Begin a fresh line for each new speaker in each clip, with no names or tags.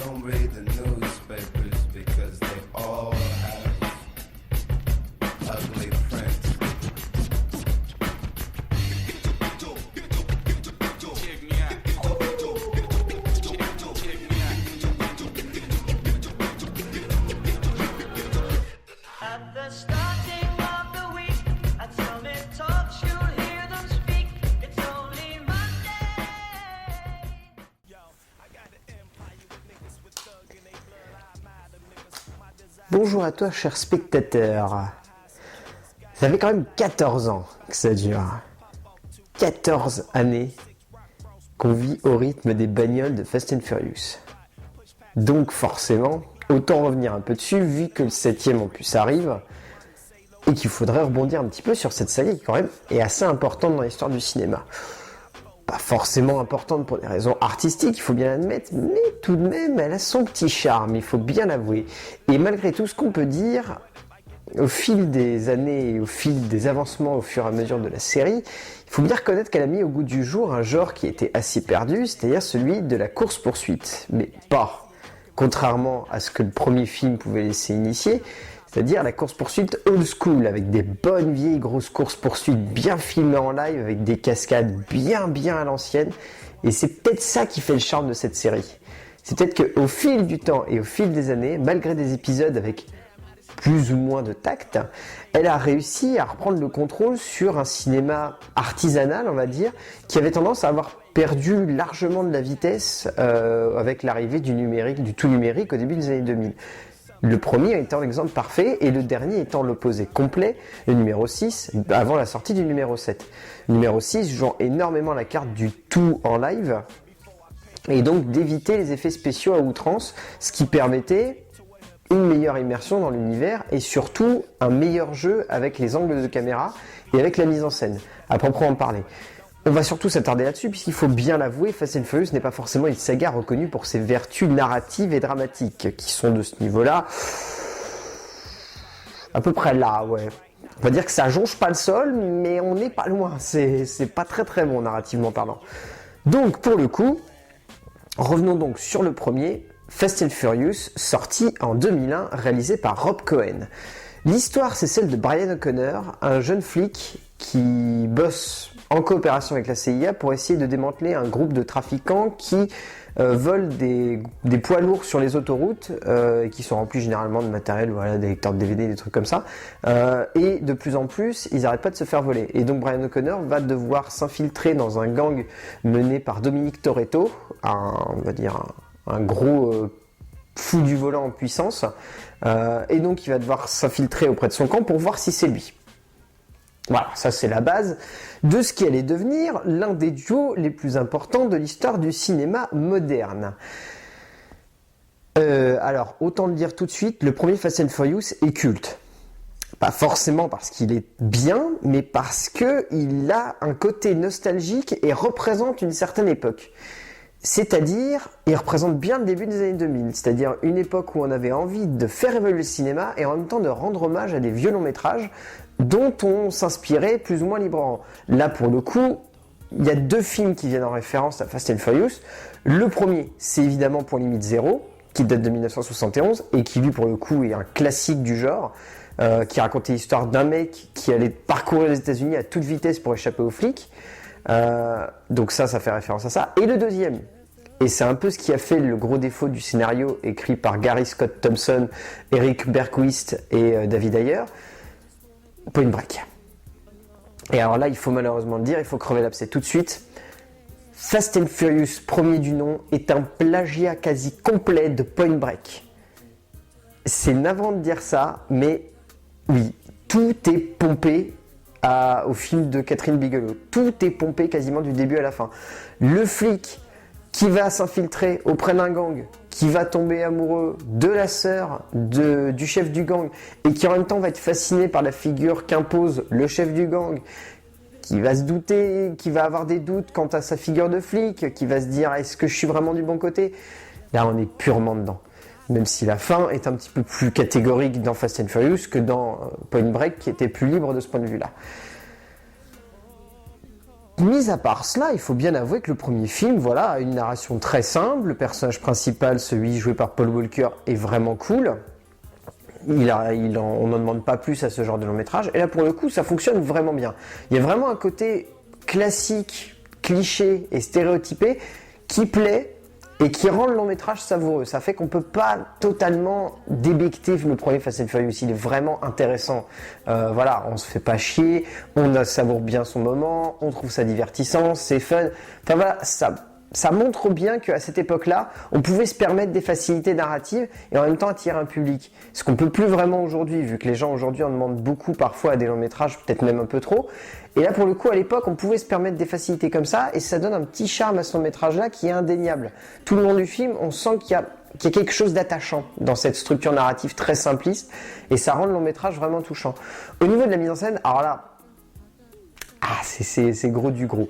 don't read the newspapers because they all have ugly prints.
At the starting of the week, at Summit Talks, you'll hear them speak. It's only Monday.
Bonjour à toi, cher spectateur. Ça fait quand même 14 ans que ça dure. 14 années qu'on vit au rythme des bagnoles de Fast and Furious. Donc forcément, autant revenir un peu dessus, vu que le 7e opus arrive, et qu'il faudrait rebondir un petit peu sur cette saga qui quand même est assez importante dans l'histoire du cinéma. Pas forcément importante pour des raisons artistiques, il faut bien l'admettre, mais tout de même, elle a son petit charme, il faut bien l'avouer. Et malgré tout ce qu'on peut dire, au fil des années, au fil des avancements, au fur et à mesure de la série, il faut bien reconnaître qu'elle a mis au goût du jour un genre qui était assez perdu, c'est-à-dire celui de la course-poursuite. Mais pas, contrairement à ce que le premier film pouvait laisser initier, c'est-à-dire la course-poursuite old school, avec des bonnes vieilles grosses courses-poursuites bien filmées en live, avec des cascades bien à l'ancienne. Et c'est peut-être ça qui fait le charme de cette série. C'est peut-être qu'au fil du temps et au fil des années, malgré des épisodes avec plus ou moins de tact, elle a réussi à reprendre le contrôle sur un cinéma artisanal, on va dire, qui avait tendance à avoir perdu largement de la vitesse avec l'arrivée du numérique, du tout numérique au début des années 2000. Le premier étant l'exemple parfait et le dernier étant l'opposé complet, le numéro 6, avant la sortie du numéro 7. Le numéro 6 jouant énormément la carte du tout en live et donc d'éviter les effets spéciaux à outrance, ce qui permettait une meilleure immersion dans l'univers et surtout un meilleur jeu avec les angles de caméra et avec la mise en scène, à proprement parler. On va surtout s'attarder là-dessus puisqu'il faut bien l'avouer, Fast and Furious n'est pas forcément une saga reconnue pour ses vertus narratives et dramatiques, qui sont de ce niveau-là à peu près là, ouais. On va dire que ça jonche pas le sol, mais on n'est pas loin, c'est pas très bon narrativement parlant. Donc pour le coup, revenons donc sur le premier, Fast and Furious, sorti en 2001, réalisé par Rob Cohen. L'histoire, c'est celle de Brian O'Connor, un jeune flic qui bosse en coopération avec la CIA pour essayer de démanteler un groupe de trafiquants qui volent des poids lourds sur les autoroutes qui sont remplis généralement de matériel, voilà, des lecteurs de DVD, des trucs comme ça. Et de plus en plus, ils n'arrêtent pas de se faire voler. Et donc Brian O'Connor va devoir s'infiltrer dans un gang mené par Dominic Toretto, on va dire un gros fou du volant en puissance. Et donc il va devoir s'infiltrer auprès de son camp pour voir si c'est lui. Voilà, ça c'est la base de ce qui allait devenir l'un des duos les plus importants de l'histoire du cinéma moderne. Alors, autant le dire tout de suite, le premier Fast and Furious est culte. Pas forcément parce qu'il est bien, mais parce qu'il a un côté nostalgique et représente une certaine époque. C'est-à-dire, il représente bien le début des années 2000, c'est-à-dire une époque où on avait envie de faire évoluer le cinéma et en même temps de rendre hommage à des vieux longs métrages dont on s'inspirait plus ou moins librement. Là, pour le coup, il y a deux films qui viennent en référence à Fast and Furious. Le premier, c'est évidemment Point Limite Zéro, qui date de 1971 et qui, lui, pour le coup, est un classique du genre, qui racontait l'histoire d'un mec qui allait parcourir les États-Unis à toute vitesse pour échapper aux flics. Donc ça fait référence à ça. Et le deuxième, et c'est un peu ce qui a fait le gros défaut du scénario écrit par Gary Scott Thompson, Eric Bergquist et David Ayer, Point Break. Et alors là, il faut malheureusement le dire, il faut crever l'abcès tout de suite. Fast and Furious, premier du nom, est un plagiat quasi complet de Point Break. C'est navrant de dire ça, mais oui, tout est pompé au film de Catherine Bigelow. Tout est pompé quasiment du début à la fin. Le flic qui va s'infiltrer auprès d'un gang, qui va tomber amoureux de la sœur du chef du gang et qui en même temps va être fasciné par la figure qu'impose le chef du gang, qui va se douter, qui va avoir des doutes quant à sa figure de flic, qui va se dire est-ce que je suis vraiment du bon côté? Là on est purement dedans. Même si la fin est un petit peu plus catégorique dans Fast and Furious que dans Point Break qui était plus libre de ce point de vue-là. mis à part cela, il faut bien avouer que le premier film, voilà, a une narration très simple. Le personnage principal, celui joué par Paul Walker, est vraiment cool. On n'en demande pas plus à ce genre de long métrage. Et là, pour le coup, ça fonctionne vraiment bien. Il y a vraiment un côté classique, cliché et stéréotypé qui plaît et qui rend le long métrage savoureux. Ça fait qu'on peut pas totalement débecter le premier Fast and Furious. Il est vraiment intéressant. Voilà, on se fait pas chier, on savoure bien son moment, on trouve ça divertissant, c'est fun. Enfin voilà, ça montre bien qu'à cette époque-là, on pouvait se permettre des facilités narratives et en même temps attirer un public. Ce qu'on peut plus vraiment aujourd'hui, vu que les gens aujourd'hui en demandent beaucoup parfois à des longs métrages, peut-être même un peu trop. Et là, pour le coup, à l'époque, on pouvait se permettre des facilités comme ça et ça donne un petit charme à ce long métrage-là qui est indéniable. Tout le long du film, on sent qu'il y a quelque chose d'attachant dans cette structure narrative très simpliste et ça rend le long métrage vraiment touchant. Au niveau de la mise en scène, alors là, c'est gros du gros.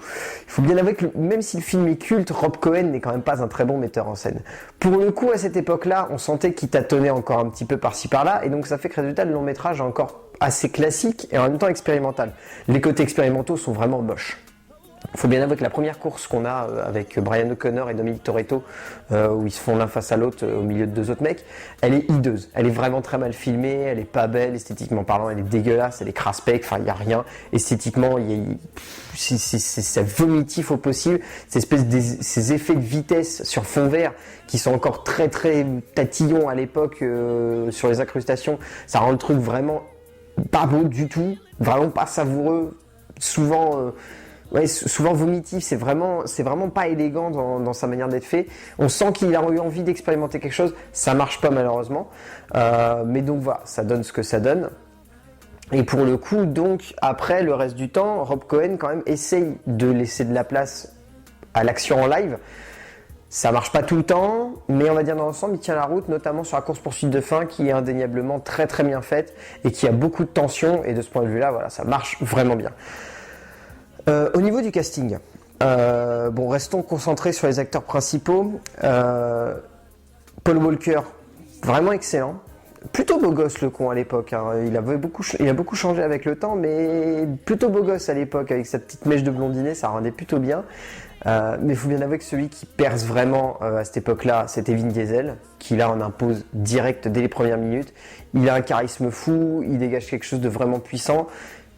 Il faut bien avouer que même si le film est culte, Rob Cohen n'est quand même pas un très bon metteur en scène. Pour le coup, à cette époque-là, on sentait qu'il tâtonnait encore un petit peu par-ci par-là, et donc ça fait que résultat, le long métrage est encore assez classique et en même temps expérimental. Les côtés expérimentaux sont vraiment moches. Il faut bien avouer que la première course qu'on a avec Brian O'Connor et Dominic Toretto, où ils se font l'un face à l'autre au milieu de deux autres mecs, elle est hideuse. Elle est vraiment très mal filmée, elle est pas belle, esthétiquement parlant, elle est dégueulasse, elle est crasse-pec, enfin il n'y a rien. Esthétiquement, c'est vomitif au possible. Ces effets de vitesse sur fond vert qui sont encore très très tatillons à l'époque sur les incrustations, ça rend le truc vraiment pas beau du tout, vraiment pas savoureux, souvent vomitif, c'est vraiment pas élégant dans sa manière d'être fait. On sent qu'il a eu envie d'expérimenter quelque chose, ça marche pas malheureusement. Mais donc voilà, ça donne ce que ça donne. Et pour le coup, donc, après, le reste du temps, Rob Cohen quand même essaye de laisser de la place à l'action en live. Ça marche pas tout le temps, mais on va dire dans l'ensemble, il tient la route, notamment sur la course-poursuite de fin, qui est indéniablement très très bien faite et qui a beaucoup de tension. Et de ce point de vue-là, voilà, ça marche vraiment bien. Au niveau du casting, restons concentrés sur les acteurs principaux. Paul Walker, vraiment excellent. Plutôt beau gosse le con à l'époque, hein. Il a beaucoup changé avec le temps, mais plutôt beau gosse à l'époque, avec sa petite mèche de blondinet, ça rendait plutôt bien. Mais il faut bien avouer que celui qui perce vraiment à cette époque-là, c'était Vin Diesel, qui là en impose direct dès les premières minutes. Il a un charisme fou, il dégage quelque chose de vraiment puissant.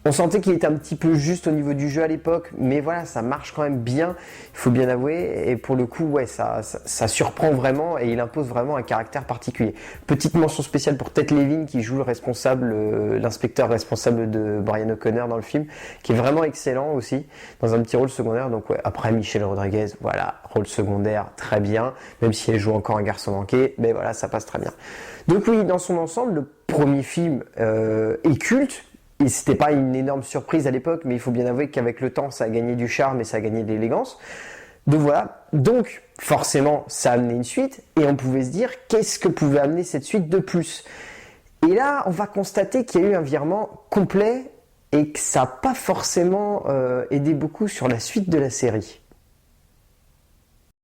On sentait qu'il était un petit peu juste au niveau du jeu à l'époque, mais voilà, ça marche quand même bien, il faut bien avouer, et pour le coup, ouais, ça surprend vraiment, et il impose vraiment un caractère particulier. Petite mention spéciale pour Ted Levin, qui joue l'inspecteur responsable de Brian O'Connor dans le film, qui est vraiment excellent aussi, dans un petit rôle secondaire. Donc ouais, après Michelle Rodriguez, voilà, rôle secondaire, très bien, même si elle joue encore un garçon manqué, mais voilà, ça passe très bien. Donc oui, dans son ensemble, le premier film est culte. Et c'était pas une énorme surprise à l'époque, mais il faut bien avouer qu'avec le temps, ça a gagné du charme et ça a gagné de l'élégance. Donc voilà. Donc, forcément, ça a amené une suite. Et on pouvait se dire, qu'est-ce que pouvait amener cette suite de plus? Et là, on va constater qu'il y a eu un virement complet et que ça n'a pas forcément aidé beaucoup sur la suite de la série.